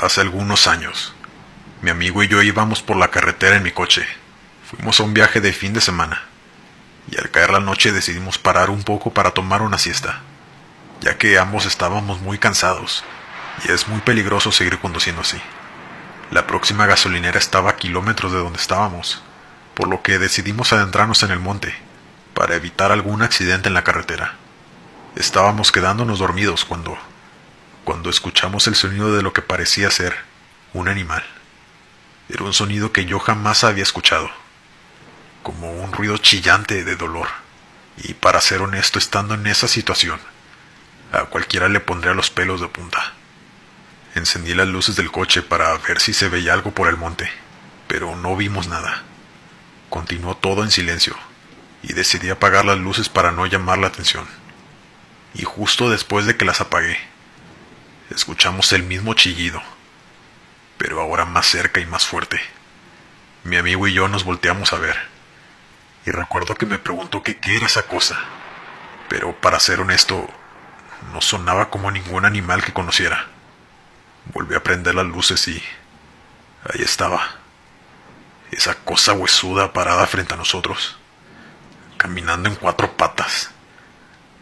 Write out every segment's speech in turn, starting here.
Hace algunos años, mi amigo y yo íbamos por la carretera en mi coche. Fuimos a un viaje de fin de semana, y al caer la noche decidimos parar un poco para tomar una siesta, ya que ambos estábamos muy cansados, y es muy peligroso seguir conduciendo así. La próxima gasolinera estaba a kilómetros de donde estábamos, por lo que decidimos adentrarnos en el monte, para evitar algún accidente en la carretera. Estábamos quedándonos dormidos cuando escuchamos el sonido de lo que parecía ser un animal. Era un sonido que yo jamás había escuchado, como un ruido chillante de dolor. Y para ser honesto, estando en esa situación, a cualquiera le pondría los pelos de punta. Encendí las luces del coche para ver si se veía algo por el monte, pero no vimos nada. Continuó todo en silencio, y decidí apagar las luces para no llamar la atención. Y justo después de que las apagué, escuchamos el mismo chillido, pero ahora más cerca y más fuerte. Mi amigo y yo nos volteamos a ver, y recuerdo que me preguntó qué era esa cosa, pero para ser honesto, no sonaba como ningún animal que conociera. Volví a prender las luces y ahí estaba, esa cosa huesuda parada frente a nosotros, caminando en cuatro patas.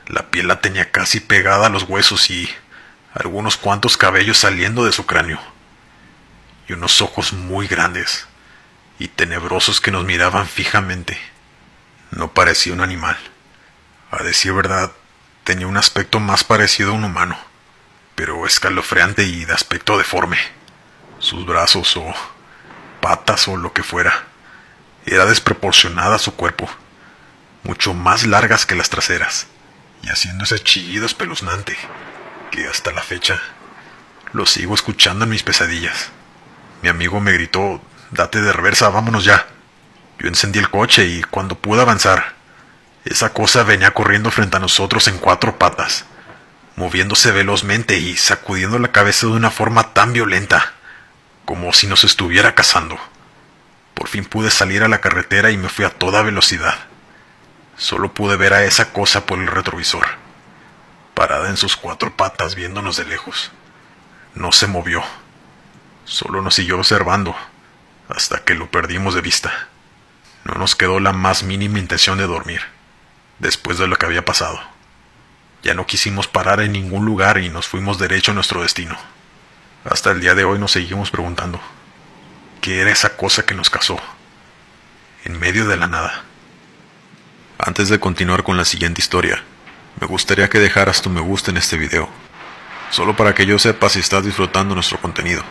La piel la tenía casi pegada a los huesos y algunos cuantos cabellos saliendo de su cráneo, y unos ojos muy grandes y tenebrosos que nos miraban fijamente. No parecía un animal. A decir verdad, tenía un aspecto más parecido a un humano, pero escalofriante y de aspecto deforme. Sus brazos o patas o lo que fuera, era desproporcionada a su cuerpo, mucho más largas que las traseras, y haciendo ese chillido espeluznante que hasta la fecha lo sigo escuchando en mis pesadillas. Mi amigo me gritó: "Date de reversa, vámonos ya". Yo encendí el coche y cuando pude avanzar, esa cosa venía corriendo frente a nosotros en cuatro patas, moviéndose velozmente y sacudiendo la cabeza de una forma tan violenta, como si nos estuviera cazando. Por fin pude salir a la carretera y me fui a toda velocidad. Solo pude ver a esa cosa por el retrovisor, parada en sus cuatro patas viéndonos de lejos. No se movió, solo nos siguió observando, hasta que lo perdimos de vista. No nos quedó la más mínima intención de dormir, después de lo que había pasado. Ya no quisimos parar en ningún lugar y nos fuimos derecho a nuestro destino. Hasta el día de hoy nos seguimos preguntando, ¿qué era esa cosa que nos cazó en medio de la nada? Antes de continuar con la siguiente historia, me gustaría que dejaras tu me gusta en este video, solo para que yo sepa si estás disfrutando nuestro contenido.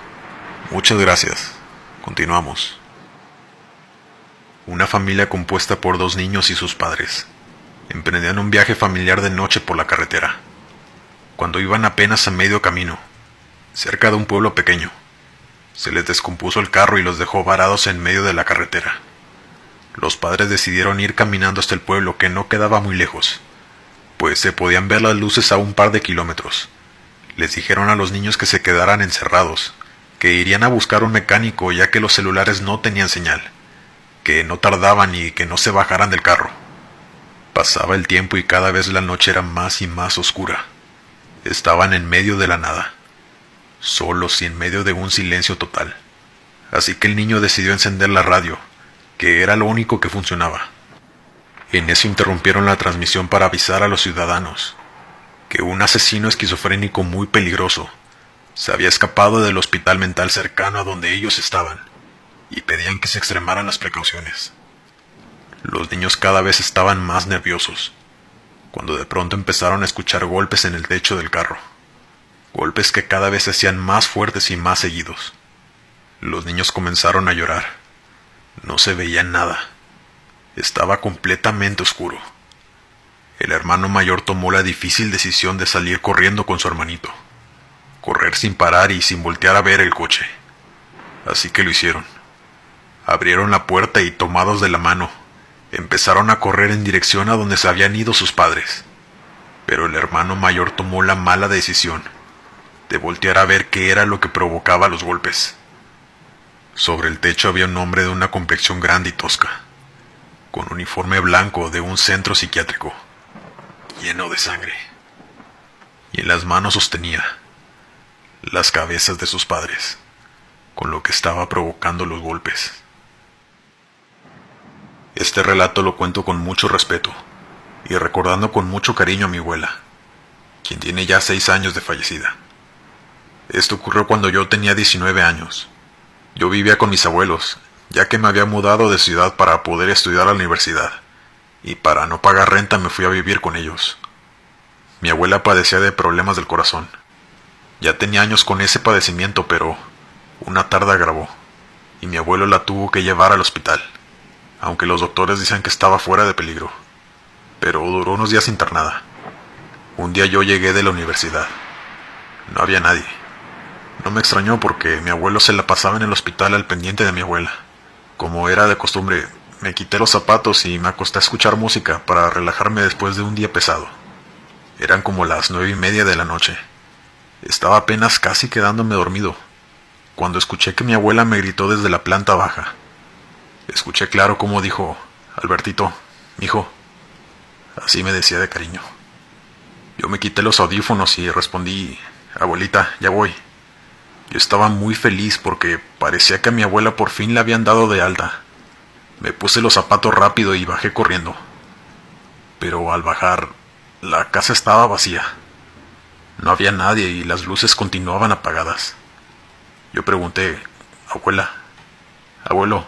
Muchas gracias. Continuamos. Una familia compuesta por dos niños y sus padres emprendían un viaje familiar de noche por la carretera. Cuando iban apenas a medio camino, cerca de un pueblo pequeño, se les descompuso el carro y los dejó varados en medio de la carretera. Los padres decidieron ir caminando hasta el pueblo, que no quedaba muy lejos, pues se podían ver las luces a un par de kilómetros. Les dijeron a los niños que se quedaran encerrados, que irían a buscar un mecánico ya que los celulares no tenían señal, que no tardaban y que no se bajaran del carro. Pasaba el tiempo y cada vez la noche era más y más oscura. Estaban en medio de la nada, solos y en medio de un silencio total. Así que el niño decidió encender la radio, que era lo único que funcionaba. En eso interrumpieron la transmisión para avisar a los ciudadanos que un asesino esquizofrénico muy peligroso se había escapado del hospital mental cercano a donde ellos estaban, y pedían que se extremaran las precauciones. Los niños cada vez estaban más nerviosos, cuando de pronto empezaron a escuchar golpes en el techo del carro, golpes que cada vez se hacían más fuertes y más seguidos. Los niños comenzaron a llorar. No se veía nada. Estaba completamente oscuro. El hermano mayor tomó la difícil decisión de salir corriendo con su hermanito, correr sin parar y sin voltear a ver el coche. Así que lo hicieron. Abrieron la puerta y, tomados de la mano, empezaron a correr en dirección a donde se habían ido sus padres. Pero el hermano mayor tomó la mala decisión de voltear a ver qué era lo que provocaba los golpes. Sobre el techo había un hombre de una complexión grande y tosca, con uniforme blanco de un centro psiquiátrico, lleno de sangre, y en las manos sostenía las cabezas de sus padres, con lo que estaba provocando los golpes. Este relato lo cuento con mucho respeto y recordando con mucho cariño a mi abuela, quien tiene ya 6 años de fallecida. Esto ocurrió cuando yo tenía 19 años. Yo vivía con mis abuelos, ya que me había mudado de ciudad para poder estudiar a la universidad, y para no pagar renta me fui a vivir con ellos. Mi abuela padecía de problemas del corazón. Ya tenía años con ese padecimiento, pero una tarde agravó, y mi abuelo la tuvo que llevar al hospital, aunque los doctores decían que estaba fuera de peligro, pero duró unos días internada. Un día yo llegué de la universidad. No había nadie. No me extrañó porque mi abuelo se la pasaba en el hospital al pendiente de mi abuela. Como era de costumbre, me quité los zapatos y me acosté a escuchar música para relajarme después de un día pesado. Eran como las 9:30 de la noche. Estaba apenas casi quedándome dormido, cuando escuché que mi abuela me gritó desde la planta baja. Escuché claro cómo dijo: Albertito, mijo. Así me decía de cariño. Yo me quité los audífonos y respondí: abuelita, ya voy. Yo estaba muy feliz porque parecía que a mi abuela por fin le habían dado de alta. Me puse los zapatos rápido y bajé corriendo. Pero al bajar, la casa estaba vacía. No había nadie y las luces continuaban apagadas. Yo pregunté: abuela, abuelo,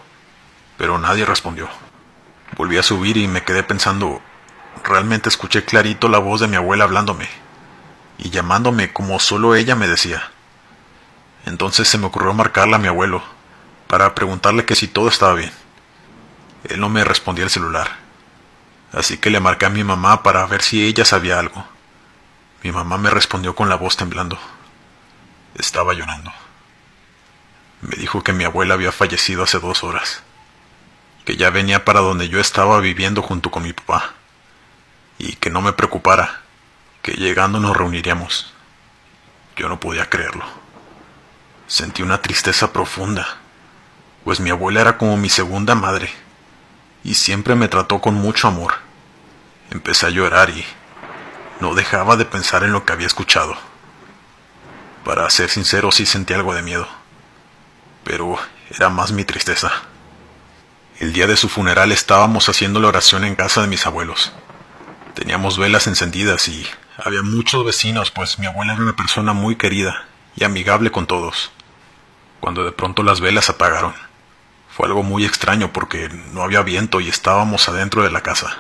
pero nadie respondió. Volví a subir y me quedé pensando. Realmente escuché clarito la voz de mi abuela hablándome y llamándome como solo ella me decía. Entonces se me ocurrió marcarle a mi abuelo para preguntarle que si todo estaba bien. Él no me respondía el celular, así que le marqué a mi mamá para ver si ella sabía algo. Mi mamá me respondió con la voz temblando. Estaba llorando. Me dijo que mi abuela había fallecido hace 2 horas, que ya venía para donde yo estaba viviendo junto con mi papá, y que no me preocupara, que llegando nos reuniríamos. Yo no podía creerlo. Sentí una tristeza profunda, pues mi abuela era como mi segunda madre, y siempre me trató con mucho amor. Empecé a llorar y no dejaba de pensar en lo que había escuchado. Para ser sincero, sí sentí algo de miedo, pero era más mi tristeza. El día de su funeral estábamos haciendo la oración en casa de mis abuelos. Teníamos velas encendidas y había muchos vecinos, pues mi abuela era una persona muy querida y amigable con todos. Cuando de pronto las velas se apagaron, fue algo muy extraño porque no había viento y estábamos adentro de la casa.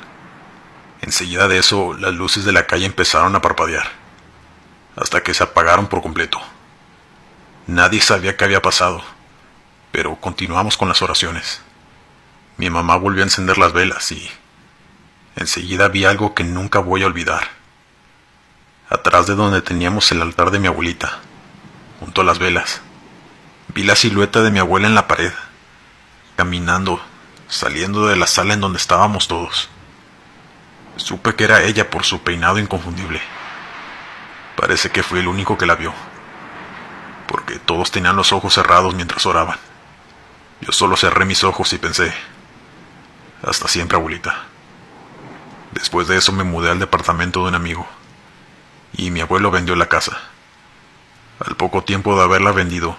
Enseguida de eso, las luces de la calle empezaron a parpadear, hasta que se apagaron por completo. Nadie sabía qué había pasado, pero continuamos con las oraciones. Mi mamá volvió a encender las velas y enseguida vi algo que nunca voy a olvidar. Atrás de donde teníamos el altar de mi abuelita, junto a las velas, vi la silueta de mi abuela en la pared, caminando, saliendo de la sala en donde estábamos todos. Supe que era ella por su peinado inconfundible. Parece que fui el único que la vio, porque todos tenían los ojos cerrados mientras oraban. Yo solo cerré mis ojos y pensé: hasta siempre, abuelita. Después de eso me mudé al departamento de un amigo, y mi abuelo vendió la casa. Al poco tiempo de haberla vendido,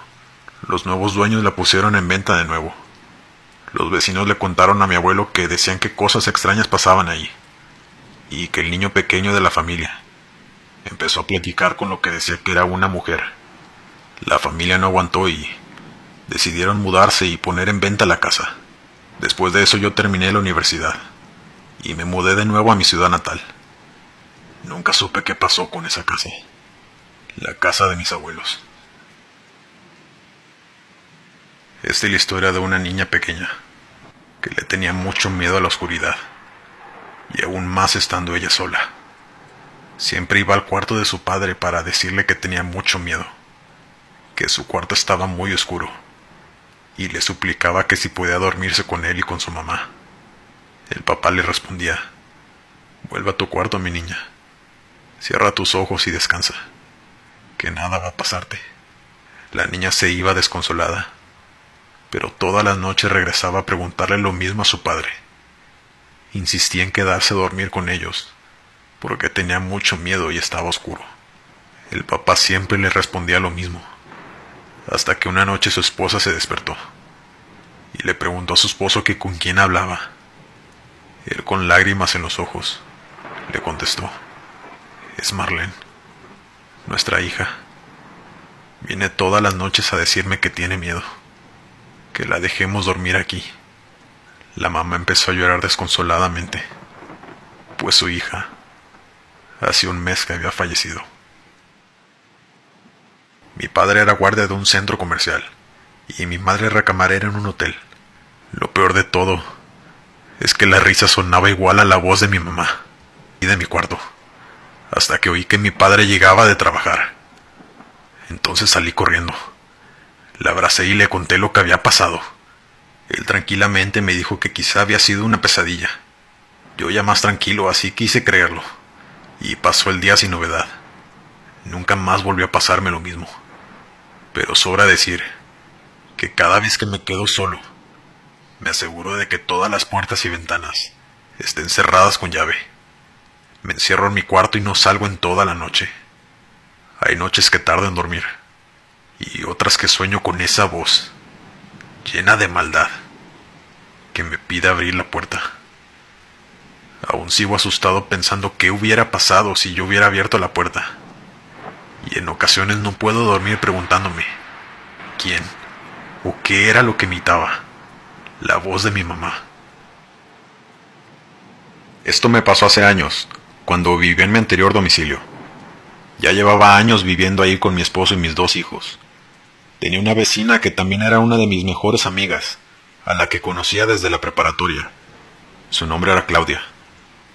los nuevos dueños la pusieron en venta de nuevo. Los vecinos le contaron a mi abuelo que decían que cosas extrañas pasaban ahí, y que el niño pequeño de la familia empezó a platicar con lo que decía que era una mujer. La familia no aguantó y decidieron mudarse y poner en venta la casa. Después de eso yo terminé la universidad y me mudé de nuevo a mi ciudad natal. Nunca supe qué pasó con esa casa, la casa de mis abuelos. Esta es la historia de una niña pequeña que le tenía mucho miedo a la oscuridad, y aún más estando ella sola. Siempre iba al cuarto de su padre para decirle que tenía mucho miedo, que su cuarto estaba muy oscuro, y le suplicaba que si podía dormirse con él y con su mamá. El papá le respondía: vuelve a tu cuarto, mi niña. Cierra tus ojos y descansa, que nada va a pasarte. La niña se iba desconsolada, pero todas las noches regresaba a preguntarle lo mismo a su padre. Insistía en quedarse a dormir con ellos, porque tenía mucho miedo y estaba oscuro. El papá siempre le respondía lo mismo: hasta que una noche su esposa se despertó y le preguntó a su esposo que con quién hablaba. Él, con lágrimas en los ojos, le contestó: es Marlene, nuestra hija. Viene todas las noches a decirme que tiene miedo, que la dejemos dormir aquí. La mamá empezó a llorar desconsoladamente, pues su hija hacía un mes que había fallecido. Mi padre era guardia de un centro comercial y mi madre era camarera en un hotel. Lo peor de todo es que la risa sonaba igual a la voz de mi mamá y de mi cuarto, hasta que oí que mi padre llegaba de trabajar. Entonces salí corriendo. La abracé y le conté lo que había pasado. Él tranquilamente me dijo que quizá había sido una pesadilla. Yo ya más tranquilo, así quise creerlo. Y pasó el día sin novedad. Nunca más volvió a pasarme lo mismo. Pero sobra decir que cada vez que me quedo solo, me aseguro de que todas las puertas y ventanas estén cerradas con llave. Me encierro en mi cuarto y no salgo en toda la noche. Hay noches que tardo en dormir y otras que sueño con esa voz, llena de maldad, que me pide abrir la puerta. Aún sigo asustado pensando qué hubiera pasado si yo hubiera abierto la puerta. Y en ocasiones no puedo dormir preguntándome quién o qué era lo que imitaba la voz de mi mamá. Esto me pasó hace años, cuando vivía en mi anterior domicilio. Ya llevaba años viviendo ahí con mi esposo y mis 2 hijos. Tenía una vecina que también era una de mis mejores amigas, a la que conocía desde la preparatoria. Su nombre era Claudia.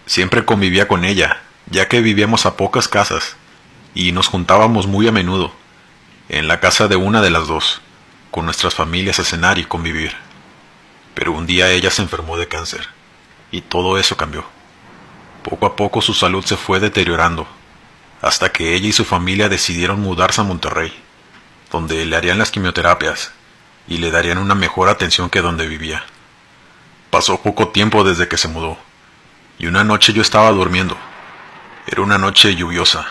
Siempre convivía con ella, ya que vivíamos a pocas casas, y nos juntábamos muy a menudo, en la casa de una de las dos, con nuestras familias a cenar y convivir. Pero un día ella se enfermó de cáncer, y todo eso cambió. Poco a poco su salud se fue deteriorando, hasta que ella y su familia decidieron mudarse a Monterrey, donde le harían las quimioterapias y le darían una mejor atención que donde vivía. Pasó poco tiempo desde que se mudó, y una noche yo estaba durmiendo. Era una noche lluviosa,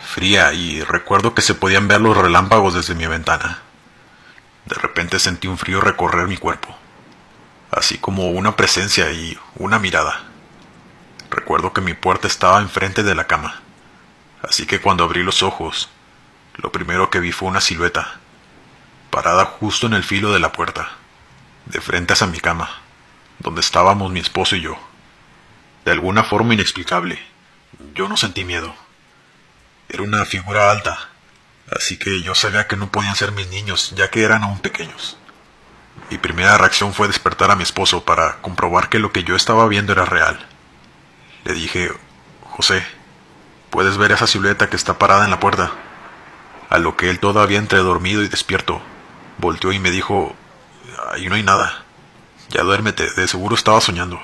fría, y recuerdo que se podían ver los relámpagos desde mi ventana. De repente sentí un frío recorrer mi cuerpo, así como una presencia y una mirada. Recuerdo que mi puerta estaba enfrente de la cama, así que cuando abrí los ojos, lo primero que vi fue una silueta, parada justo en el filo de la puerta, de frente hacia mi cama, donde estábamos mi esposo y yo. De alguna forma inexplicable, yo no sentí miedo. Era una figura alta, así que yo sabía que no podían ser mis niños, ya que eran aún pequeños. Mi primera reacción fue despertar a mi esposo para comprobar que lo que yo estaba viendo era real. Le dije: José, ¿puedes ver esa silueta que está parada en la puerta? A lo que él, todavía entre dormido y despierto, volteó y me dijo: ahí no hay nada. Ya duérmete, de seguro estaba soñando.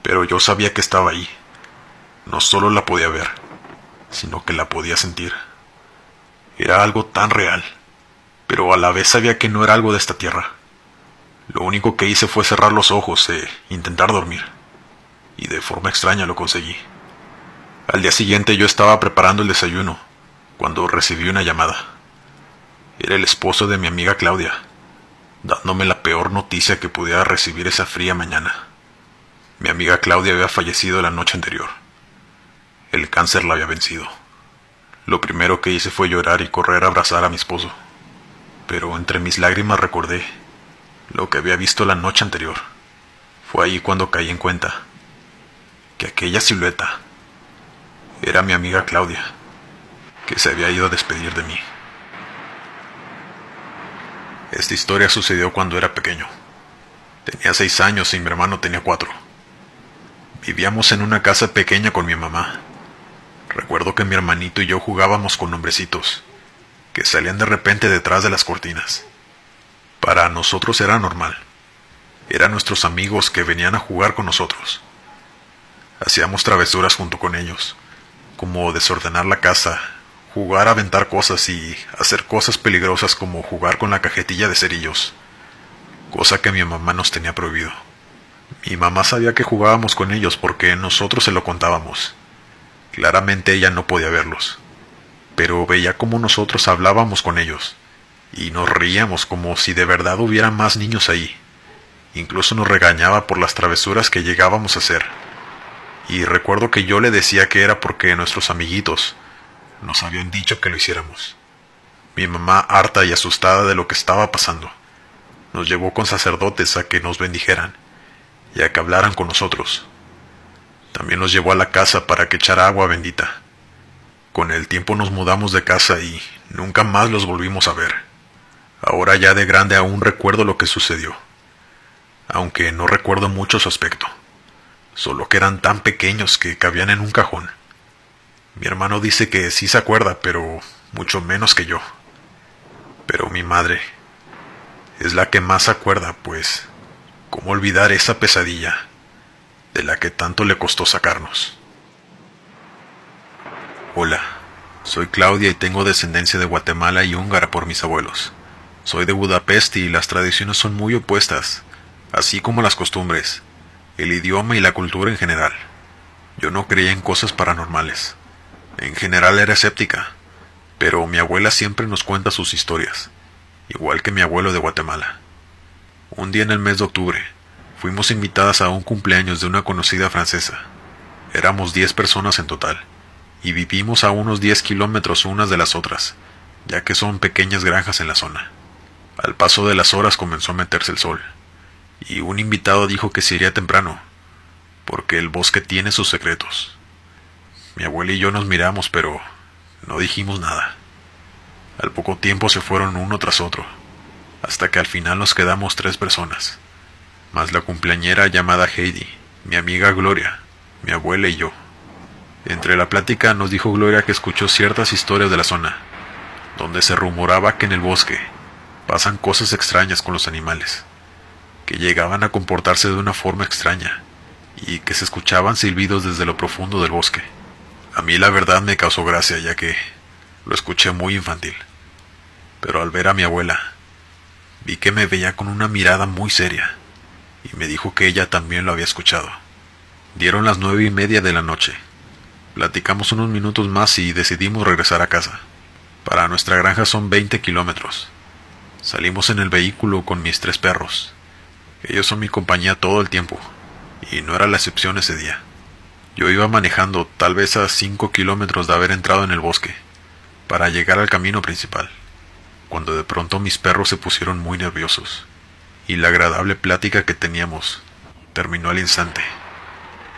Pero yo sabía que estaba ahí. No solo la podía ver, sino que la podía sentir. Era algo tan real, pero a la vez sabía que no era algo de esta tierra. Lo único que hice fue cerrar los ojos e intentar dormir, y de forma extraña lo conseguí. Al día siguiente yo estaba preparando el desayuno, cuando recibí una llamada. Era el esposo de mi amiga Claudia, dándome la peor noticia que pudiera recibir esa fría mañana. Mi amiga Claudia había fallecido la noche anterior. El cáncer la había vencido. Lo primero que hice fue llorar y correr a abrazar a mi esposo. Pero entre mis lágrimas recordé lo que había visto la noche anterior. Fue ahí cuando caí en cuenta que aquella silueta era mi amiga Claudia, que se había ido a despedir de mí. Esta historia sucedió cuando era pequeño. Tenía 6 años y mi hermano tenía 4. Vivíamos en una casa pequeña con mi mamá. Recuerdo que mi hermanito y yo jugábamos con hombrecitos que salían de repente detrás de las cortinas. Para nosotros era normal. Eran nuestros amigos que venían a jugar con nosotros. Hacíamos travesuras junto con ellos, como desordenar la casa, jugar a aventar cosas y hacer cosas peligrosas como jugar con la cajetilla de cerillos, cosa que mi mamá nos tenía prohibido. Mi mamá sabía que jugábamos con ellos porque nosotros se lo contábamos. Claramente ella no podía verlos, pero veía cómo nosotros hablábamos con ellos y nos reíamos como si de verdad hubiera más niños ahí. Incluso nos regañaba por las travesuras que llegábamos a hacer. Y recuerdo que yo le decía que era porque nuestros amiguitos nos habían dicho que lo hiciéramos. Mi mamá, harta y asustada de lo que estaba pasando, nos llevó con sacerdotes a que nos bendijeran y a que hablaran con nosotros. También nos llevó a la casa para que echara agua bendita. Con el tiempo nos mudamos de casa y nunca más los volvimos a ver. Ahora ya de grande aún recuerdo lo que sucedió, aunque no recuerdo mucho su aspecto, solo que eran tan pequeños que cabían en un cajón. Mi hermano dice que sí se acuerda, pero mucho menos que yo. Pero mi madre es la que más se acuerda, pues, ¿cómo olvidar esa pesadilla de la que tanto le costó sacarnos? Hola, soy Claudia y tengo descendencia de Guatemala y húngara por mis abuelos. Soy de Budapest y las tradiciones son muy opuestas, así como las costumbres, el idioma y la cultura en general. Yo no creía en cosas paranormales. En general era escéptica, pero mi abuela siempre nos cuenta sus historias, igual que mi abuelo de Guatemala. Un día en el mes de octubre, fuimos invitadas a un cumpleaños de una conocida francesa. Éramos 10 personas en total, y vivimos a unos 10 kilómetros unas de las otras, ya que son pequeñas granjas en la zona. Al paso de las horas comenzó a meterse el sol, y un invitado dijo que se iría temprano, porque el bosque tiene sus secretos. Mi abuela y yo nos miramos, pero no dijimos nada. Al poco tiempo se fueron uno tras otro, hasta que al final nos quedamos 3 personas, más la cumpleañera llamada Heidi, mi amiga Gloria, mi abuela y yo. Entre la plática nos dijo Gloria que escuchó ciertas historias de la zona, donde se rumoraba que en el bosque pasan cosas extrañas con los animales, que llegaban a comportarse de una forma extraña, y que se escuchaban silbidos desde lo profundo del bosque. A mí la verdad me causó gracia, ya que lo escuché muy infantil. Pero al ver a mi abuela, vi que me veía con una mirada muy seria, y me dijo que ella también lo había escuchado. Dieron las 9:30 de la noche. Platicamos unos minutos más y decidimos regresar a casa. Para nuestra granja son 20 kilómetros. Salimos en el vehículo con mis 3 perros. Ellos son mi compañía todo el tiempo, y no era la excepción ese día. Yo iba manejando, tal vez a 5 kilómetros de haber entrado en el bosque, para llegar al camino principal, cuando de pronto mis perros se pusieron muy nerviosos, y la agradable plática que teníamos terminó al instante,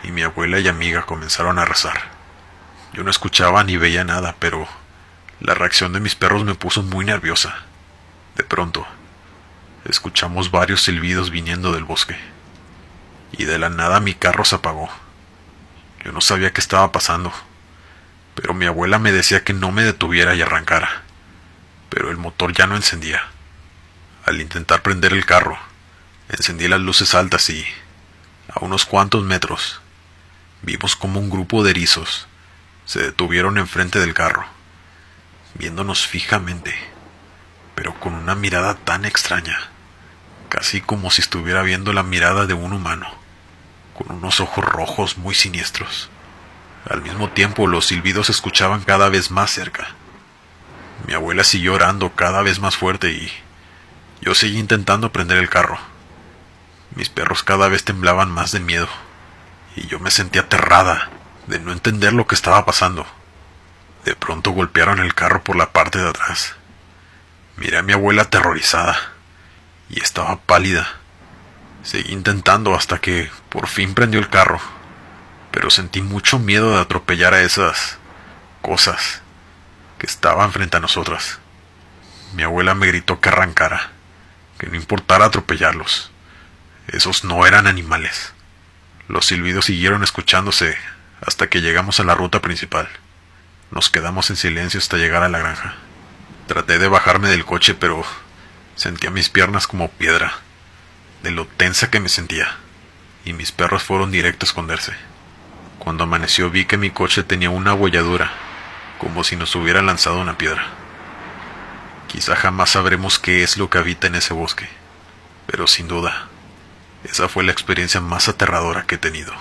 y mi abuela y amiga comenzaron a rezar. Yo no escuchaba ni veía nada, pero la reacción de mis perros me puso muy nerviosa. De pronto, escuchamos varios silbidos viniendo del bosque, y de la nada mi carro se apagó. Yo no sabía qué estaba pasando, pero mi abuela me decía que no me detuviera y arrancara, pero el motor ya no encendía. Al intentar prender el carro, encendí las luces altas y, a unos cuantos metros, vimos como un grupo de erizos se detuvieron enfrente del carro, viéndonos fijamente, pero con una mirada tan extraña, casi como si estuviera viendo la mirada de un humano, con unos ojos rojos muy siniestros. Al mismo tiempo los silbidos se escuchaban cada vez más cerca. Mi abuela siguió orando cada vez más fuerte y yo seguí intentando prender el carro. Mis perros cada vez temblaban más de miedo y yo me sentía aterrada de no entender lo que estaba pasando. De pronto golpearon el carro por la parte de atrás. Miré a mi abuela aterrorizada y estaba pálida. Seguí intentando hasta que por fin prendió el carro, pero sentí mucho miedo de atropellar a esas cosas que estaban frente a nosotras. Mi abuela me gritó que arrancara, que no importara atropellarlos. Esos no eran animales. Los silbidos siguieron escuchándose hasta que llegamos a la ruta principal. Nos quedamos en silencio hasta llegar a la granja. Traté de bajarme del coche, pero sentía mis piernas como piedra, de lo tensa que me sentía, y mis perros fueron directo a esconderse. Cuando amaneció vi que mi coche tenía una abolladura, como si nos hubiera lanzado una piedra. Quizá jamás sabremos qué es lo que habita en ese bosque, pero sin duda, esa fue la experiencia más aterradora que he tenido.